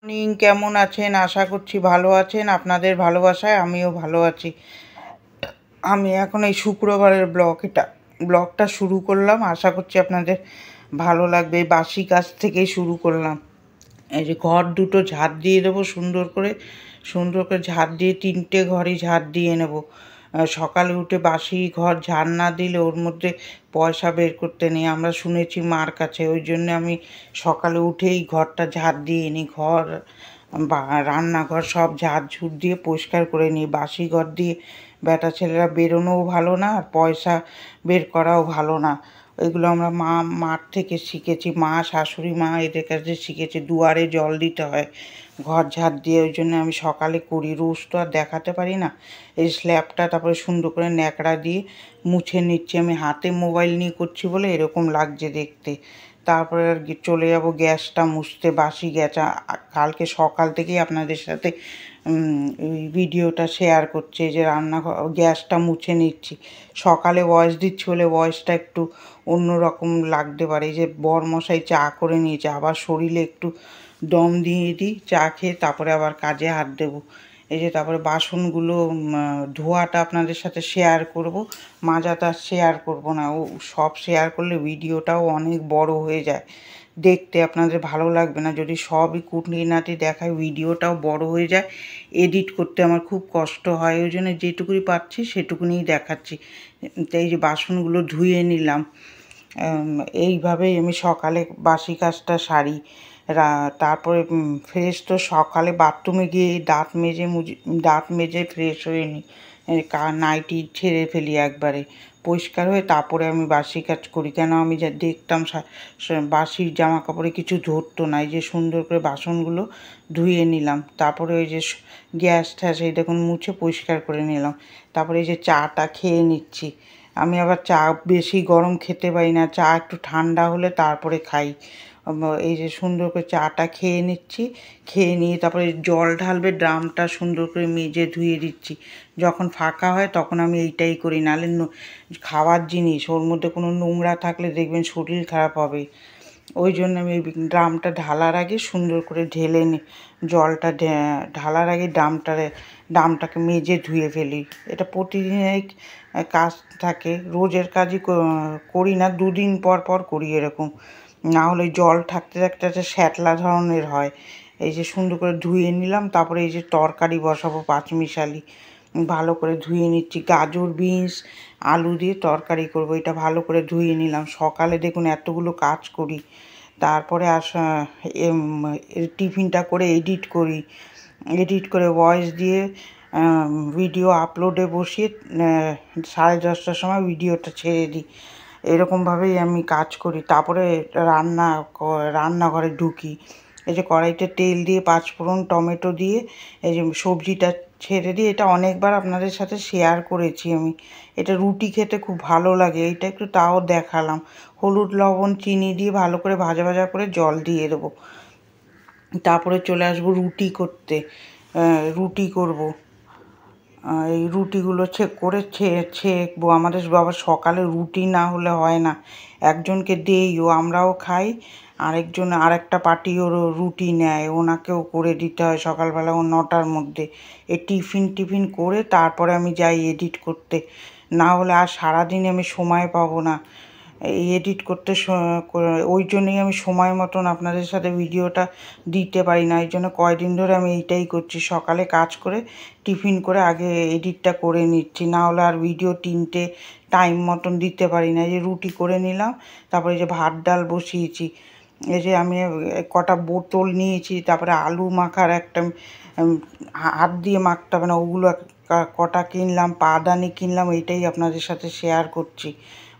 Morning, কেমন আছেন? আশা করছি ভালো আছেন। আপনাদের ভালোবাসায় আমিও ভালো আছি। আমি এখন এই শুক্রবারের ব্লগটা শুরু করলাম। আশা করছি আপনাদের ভালো লাগবে। এই বাসি কাজ থেকেই শুরু করলাম। এই যে ঘর দুটো ঝাড় দিয়ে দেবো সুন্দর করে ঝাড় দিয়ে 3টে ঘরই ঝাড় দিয়ে নেব। সকালে উঠে বাসি ঘর ঝাড় না দিলে ওর মধ্যে পয়সা বের করতে নেই, আমরা শুনেছি মার কাছে। ওই জন্য আমি সকালে উঠেই ঘরটা ঝাড় দিয়ে নিই। ঘর বা রান্নাঘর সব ঝাড় ঝুড় দিয়ে পরিষ্কার করে নিই। বাসি ঘর দিয়ে বেটা ছেলেরা বেরোনোও ভালো না, আর পয়সা বের করাও ভালো না। এগুলো আমরা মার থেকে শিখেছি, মা শাশুড়ি মা এদের কাছে শিখেছি। দুয়ারে জল দিতে হয় ঘর ঝাড় দিয়ে, ওই জন্য আমি সকালে করি। রোজ তো আর দেখাতে পারি না। এই স্ল্যাবটা তারপরে সুন্দর করে ন্যাকড়া দিয়ে মুছে নিচ্ছি। আমি হাতে মোবাইল নিয়ে করছি বলে এরকম লাগছে দেখতে। তারপরে আর চলে যাব গ্যাসটা মুছতে। বাসি গ্যাস কালকে সকাল থেকেই আপনাদের সাথে এই ভিডিওটা শেয়ার করছি যে রান্নাঘর গ্যাসটা মুছে নিচ্ছি। সকালে ভয়েস দিচ্ছি বলে ভয়েসটা একটু অন্যরকম লাগতে পারে। এই যে বরমশাই চা করে নিয়েছে, আবার শরীরে একটু দম দিয়ে দিই চা খেয়ে, তারপরে আবার কাজে হাত দেবো। এই যে তারপরে বাসনগুলো ধোয়াটা আপনাদের সাথে শেয়ার করব, মাজাটা শেয়ার করব না। ও সব শেয়ার করলে ভিডিওটাও অনেক বড় হয়ে যায়, দেখতে আপনাদের ভালো লাগবে না। যদি সবই খুঁটিনাটি দেখায় ভিডিওটাও বড় হয়ে যায়, এডিট করতে আমার খুব কষ্ট হয়। ওই জন্য যেটুকুনি পাচ্ছি সেটুকুনিই দেখাচ্ছি। তো এই যে বাসনগুলো ধুয়ে নিলাম। এইভাবেই আমি সকালে বাসি কাজটা সারি। তারপরে ফ্রেশ তো সকালে বাথরুমে গিয়ে দাঁত মেজে ফ্রেশ হয়ে নিই। নাইটি ছেড়ে ফেলি একবারে পরিষ্কার হয়ে, তারপরে আমি বাসি কাজ করি। কেন আমি যা দেখতাম বাসি জামা কাপড়ে কিছু ধরতো না। এই যে সুন্দর করে বাসনগুলো ধুয়ে নিলাম। তারপরে ওই যে গ্যাস ট্যাস এই দেখুন মুছে পরিষ্কার করে নিলাম। তারপরে এই যে চাটা খেয়ে নিচ্ছি। আমি আবার চা বেশি গরম খেতে পারি না, চা একটু ঠান্ডা হলে তারপরে খাই। এই যে সুন্দর করে চাটা খেয়ে নিচ্ছি। খেয়ে নিয়ে তারপরে জল ঢালবে, ড্রামটা সুন্দর করে মেজে ধুয়ে দিচ্ছি। যখন ফাঁকা হয় তখন আমি এইটাই করি, নাহলে খাওয়ার জিনিস ওর মধ্যে কোনো নোংরা থাকলে দেখবেন শরীর খারাপ হবে। ওই জন্য আমি ড্রামটা ঢালার আগে সুন্দর করে ঢেলে নিই। জলটা ঢালার আগে ড্রামটাকে মেজে ধুয়ে ফেলি। এটা প্রতিদিনের কাজ থাকে, রোজের কাজই করি না, 2 দিন পর পর করি এরকম। না হলে জল থাকতে থাকতে একটা শ্যাতলা ধরনের হয়। এই যে সুন্দর করে ধুয়ে নিলাম। তারপরে এই যে তরকারি বসাবো পাঁচমিশালি, ভালো করে ধুয়ে নিচ্ছি। গাজর বিনস আলু দিয়ে তরকারি করব, এটা ভালো করে ধুয়ে নিলাম। সকালে দেখুন এতগুলো কাজ করি। তারপরে টিফিনটা করে এডিট করে ভয়েস দিয়ে ভিডিও আপলোডে বসিয়ে 10:30টার সময় ভিডিওটা ছেড়ে দিই। এরকমভাবেই আমি কাজ করি। তারপরে রান্নাঘরে ঢুকি। এই যে কড়াইতে তেল দিয়ে পাঁচফোড়ন টমেটো দিয়ে এই যে সবজিটা ছেড়ে দিই। এটা অনেকবার আপনাদের সাথে শেয়ার করেছি আমি। এটা রুটি খেতে খুব ভালো লাগে। এইটা একটু তাও দেখালাম। হলুদ লবণ চিনি দিয়ে ভালো করে ভাজা ভাজা করে জল দিয়ে দেবো। তারপরে চলে আসবো রুটি করতে। রুটি করব। এই রুটিগুলো ছেঁকবো। আমাদের বাবা সকালে রুটি না হলে হয় না। একজনকে দেইও, আমরাও খাই। আরেকটা পার্টিও রুটি নেয়, ওনাকেও করে দিতে হয় সকালবেলা 9টার মধ্যে। এই টিফিন করে তারপরে আমি যাই এডিট করতে। না হলে আর সারাদিন আমি সময় পাবো না এই এডিট করতে। ওই জন্যই আমি সময় মতন আপনাদের সাথে ভিডিওটা দিতে পারি না। এই জন্য কয়দিন ধরে আমি এইটাই করছি, সকালে কাজ করে টিফিন করে আগে এডিটটা করে নিচ্ছি। না হলে আর ভিডিও 3টে টাইম মতন দিতে পারি না। এই যে রুটি করে নিলাম। তারপরে এই যে ভাত ডাল বসিয়েছি। এই যে আমি কটা বোতল নিয়েছি। তারপরে আলু মাখার একটা হাত দিয়ে মাখতে হবে না, ওগুলো কটা কিনলাম, পাদানি কিনলাম। এইটাই আপনাদের সাথে শেয়ার করছি।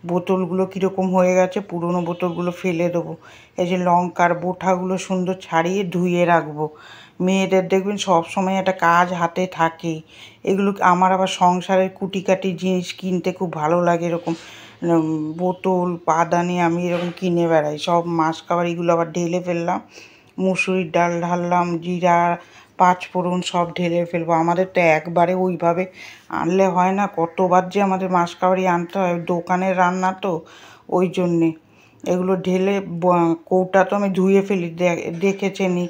বোতলগুলো কীরকম হয়ে গেছে, পুরনো বোতলগুলো ফেলে দেবো। এই যে লঙ্কার বোঁটাগুলো সুন্দর ছাড়িয়ে ধুয়ে রাখবো। মেয়েদের দেখবেন সব সময় একটা কাজ হাতে থাকেই। এগুলো আমার আবার সংসারের কুটিকাটি জিনিস কিনতে খুব ভালো লাগে। এরকম বোতল পাদানি আমি এরকম কিনে বেড়াই। সব মাসকাবার এগুলো আবার ঢেলে ফেললাম। মুসুরির ডাল ঢাললাম, জিরা পাঁচফোড়ন সব ঢেলে ফেলবো। আমাদের তো একবারে ওইভাবে আনলে হয় না, কতবার যে আমাদের মাসকাবারি আনতে হয়, দোকানের রান্না তো ওই জন্যে। এগুলো ঢেলে কৌটা তো আমি ধুয়ে ফেলি, দেখেছেনই।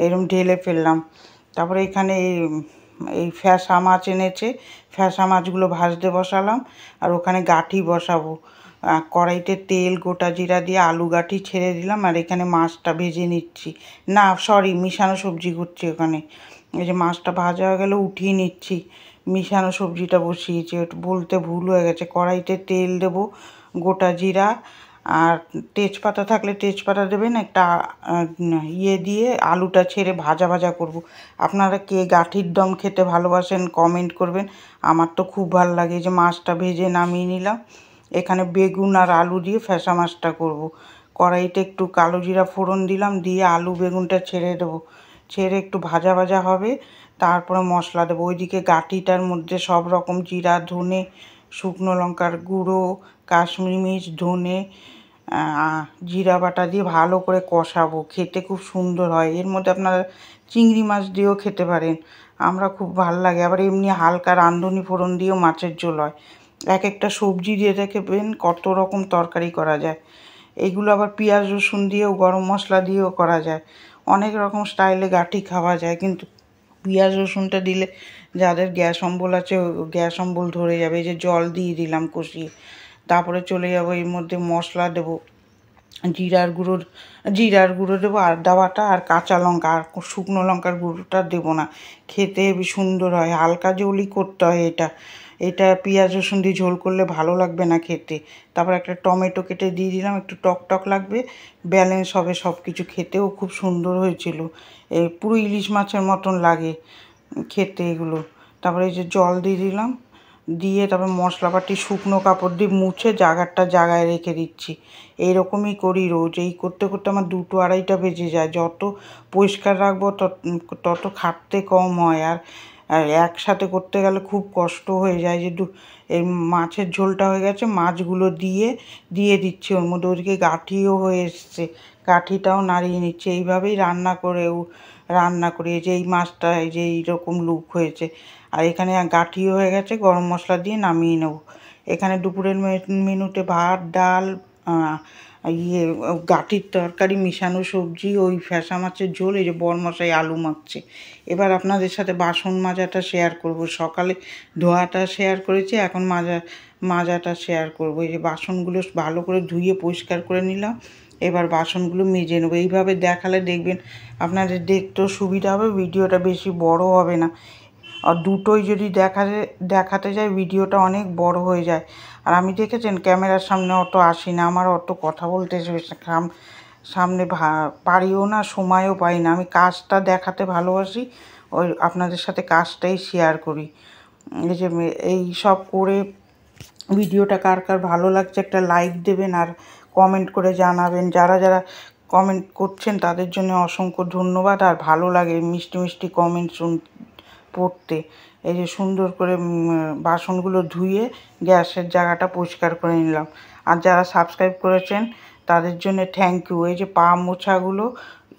এরকম ঢেলে ফেললাম। তারপরে এখানে এই ফ্যাসা মাছ এনেছে, ফ্যাসা মাছগুলো ভাজতে বসালাম। আর ওখানে গাঁঠি বসাবো। কড়াইতে তেল গোটা জিরা দিয়ে আলু গাঁঠি ছেড়ে দিলাম। আর এখানে মাছটা ভেজে নিচ্ছি, না সরি মিশানো সবজি করছি ওখানে। এই যে মাছটা ভাজা হয়ে গেলে উঠিয়ে নিচ্ছি, মিশানো সবজিটা বসিয়েছি, একটু বলতে ভুল হয়ে গেছে। কড়াইতে তেল দেবো, গোটা জিরা আর তেজপাতা থাকলে তেজপাতা দেবেন, একটা ইয়ে দিয়ে আলুটা ছেড়ে ভাজা ভাজা করব। আপনারা কে গাঁঠির দম খেতে ভালোবাসেন কমেন্ট করবেন, আমার তো খুব ভালো লাগে। যে মাছটা ভেজে নামিয়ে নিলাম। এখানে বেগুন আর আলু দিয়ে ফ্যাসা মাছটা করব। কড়াইতে একটু কালো জিরা ফোড়ন দিলাম, দিয়ে আলু বেগুনটা ছেড়ে দেবো, ছেড়ে একটু ভাজা ভাজা হবে, তারপরে মশলা দেবো। ওইদিকে গাঁঠিটার মধ্যে সব রকম জিরা ধনে শুকনো লঙ্কার গুঁড়ো কাশ্মীরি মির্চ ধনে জিরা বাটা দিয়ে ভালো করে কষাবো, খেতে খুব সুন্দর হয়। এর মধ্যে আপনারা চিংড়ি মাছ দিয়েও খেতে পারেন, আমরা খুব ভাল লাগে। আবার এমনি হালকা রাঁধুনি ফোড়ন দিয়েও মাছের ঝোল হয়। এক একটা সবজি দিয়ে দেখবেন কত রকম তরকারি করা যায়। এইগুলো আবার পেঁয়াজ রসুন দিয়েও গরম মশলা দিয়েও করা যায়, অনেক রকম স্টাইলে গাঁঠি খাওয়া যায়। কিন্তু পেঁয়াজ রসুনটা দিলে যাদের গ্যাস অম্বল আছে গ্যাস অম্বল ধরে যাবে। এই যে জল দিয়ে দিলাম কষিয়ে, তারপরে চলে যাব এর মধ্যে মশলা দেবো, জিরার গুঁড়ো দেবো, আদা বাটা আর কাঁচা লঙ্কা, আর শুকনো লঙ্কার গুঁড়োটা দেবো না, খেতে হেবি সুন্দর হয়। হালকা ঝোলই করতে হয় এটা, এটা পেঁয়াজ রসুন দিয়ে ঝোল করলে ভালো লাগবে না খেতে। তারপর একটা টমেটো কেটে দিয়ে দিলাম, একটু টক টক লাগবে, ব্যালেন্স হবে সব কিছু। খেতেও খুব সুন্দর হয়েছিল, এই পুরো ইলিশ মাছের মতন লাগে খেতে এগুলো। তারপরে এই যে জল দিয়ে দিলাম, দিয়ে তারপর মশলাপাতি শুকনো কাপড় দিয়ে মুছে জায়গায় রেখে দিচ্ছি। এইরকমই করি রোজ, এই করতে করতে আমার 2টো 2:30টা বেজে যায়। যত পরিষ্কার রাখবো তত খাটতে কম হয়। আর একসাথে করতে গেলে খুব কষ্ট হয়ে যায়। যে এই মাছের ঝোলটা হয়ে গেছে, মাছগুলো দিয়ে দিচ্ছি ওর মধ্যে। ওদিকে গাঁঠিও হয়ে এসছে, গাঁঠিটাও নাড়িয়ে নিচ্ছে। এইভাবেই রান্না করি। এই যে এই মাছটা এই যে এইরকম লুক হয়েছে। আর এখানে গাঁঠিও হয়ে গেছে, গরম মশলা দিয়ে নামিয়ে নেব। এখানে দুপুরের মেনুতে ভাত ডাল গাঁঠির তরকারি মিশানো সবজি, ওই ফ্যাসা মাছের ঝোল, এই যে বরমশাই আলু মাখছে। এবার আপনাদের সাথে বাসন মাজাটা শেয়ার করব। সকালে ধোয়াটা শেয়ার করেছি, এখন মাজাটা শেয়ার করব। এই যে বাসনগুলো ভালো করে ধুয়ে পরিষ্কার করে নিলাম, এবার বাসনগুলো মেজে নেবো। এইভাবে দেখালে দেখবেন আপনাদের দেখতেও সুবিধা হবে, ভিডিওটা বেশি বড় হবে না। আর দুটোই যদি দেখাতে যাই ভিডিওটা অনেক বড় হয়ে যায়। আর আমি দেখেছেন ক্যামেরার সামনে অত আসি না, আমার অত কথা বলতে সামনে পারিও না, সময়ও পাই না। আমি কাজটা দেখাতে ভালোবাসি, ওই আপনাদের সাথে কাজটাই শেয়ার করি। এই যে এই সব করে ভিডিওটা কার কার ভালো লাগছে একটা লাইক দেবেন আর কমেন্ট করে জানাবেন। যারা যারা কমেন্ট করছেন তাদের জন্য অসংখ্য ধন্যবাদ। আর ভালো লাগে মিষ্টি মিষ্টি কমেন্ট পড়তে। এই যে সুন্দর করে বাসনগুলো ধুয়ে গ্যাসের জায়গাটা পরিষ্কার করে নিলাম। আর যারা সাবস্ক্রাইব করেছেন তাদের জন্য থ্যাংক ইউ। এই যে পা মোছাগুলো,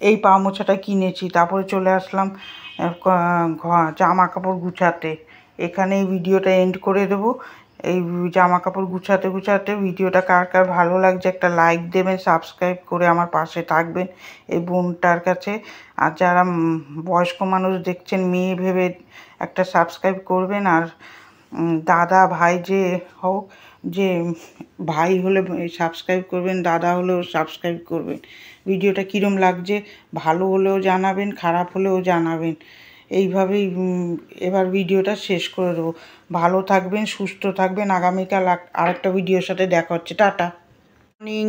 এই পা মোছাটা কিনেছি। তারপরে চলে আসলাম জামা কাপড় গুছাতে। এখানে এই ভিডিওটা এন্ড করে দেবো। এই জামা কাপড় গুছাতে ভিডিওটা কার কার ভালো লাগছে একটা লাইক দেবেন, সাবস্ক্রাইব করে আমার পাশে থাকবেন এই বোনটার কাছে। আর যারা বয়স্ক মানুষ দেখছেন মেয়ে ভেবে একটা সাবস্ক্রাইব করবেন। আর দাদা ভাই যে হোক, যে ভাই হলে সাবস্ক্রাইব করবেন, দাদা হলেও সাবস্ক্রাইব করবেন। ভিডিওটা কীরম লাগছে ভালো হলেও জানাবেন, খারাপ হলেও জানাবেন। এইভাবেই এবার ভিডিওটা শেষ করে দেবো। ভালো থাকবেন, সুস্থ থাকবেন। আগামীকাল আরেকটা ভিডিওর সাথে দেখা হচ্ছে। টাটা। মর্নিং।